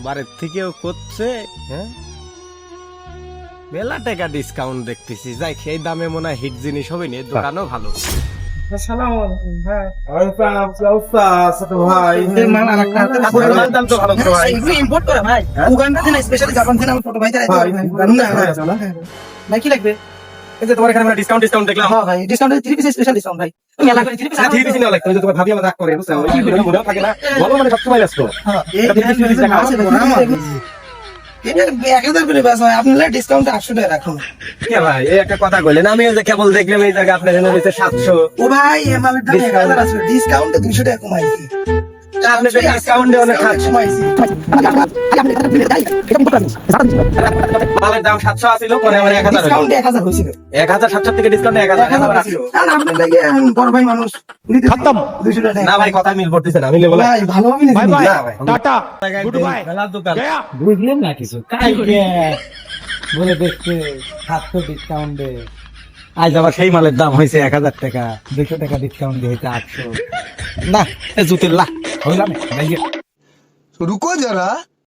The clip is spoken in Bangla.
বাড়ির থেকেও করছে। হ্যাঁ, মেলা টাকা ডিসকাউন্ট দেখতেছি। যাই সেই দামে মনে হয় হিট জিনিস হবে নি, দোকানও ভালো। আসসালামু আলাইকুম ভাই। ভাই মাল আরেকটা হাতে দাম তো ভালো তো ভাই। এগুলো ইম্পোর্ট করা ভাই। উগান্ডা থেকে স্পেশালি জাপান থেকে আমার ছোট ভাই তারা ভাই, ভাই কি লাগবে? এই যে তোমার এখানে ডিসকাউন্ট দেখলাম। হ্যাঁ ভাই ডিসকাউন্ট 3 পিস স্পেশাল ডিসকাউন্ট ভাই। মেলা করে 3 পিস না, 3 পিস নেওয়া লাগতো। ওই যে তোমার ভাবি আমার রাগ করে, বুঝছো? ওই মনে থাকে না, বলো মানে সবসময় ব্যস্ত। হ্যাঁ এটা 3 পিস টাকা আছে, এটা 1000 করে বেচা হয়, আপনারা ডিসকাউন্ট 800 টাকা রাখুন। কে ভাই, এই একটা কথা কইলেন। আমি ওই যে কেবল দেখলাম এই জায়গা আপনার জন্য হইছে 700। ও ভাই এমআলের দাম 1000 আছে, ডিসকাউন্টে 200 টাকা কমাইছি। আপনি তো ডিসকাউন্টে অনেক খাচ্ছেন। কমাইছি। মালের দাম 700 আছিল, পরে আমার 1000 হলো। ডিসকাউন্টে 1000 হয়েছিল। 1700 থেকে ডিসকাউন্টে 1000 হয়েছিল। কারণ আপনার লাগে বড় ভাই মানুষ খতম 200 টাকা। না ভাই, কথা মিল করতেছে না। মিলে বলে ভাই ভালোভাবে নিয়েছেন। না ভাই, টাটা গুড বাই। মেলার দোকান বুঝলেন না কিছু কালকে বলে দেখতে 700 ডিসকাউন্টে, আজ আবার সেই মালের দাম হয়েছে 1000 টাকা, 200 টাকা ডিসকাউন্ট দিয়ে হয়েছে 800। না জুতের লাখ হইলাম। रुको जरा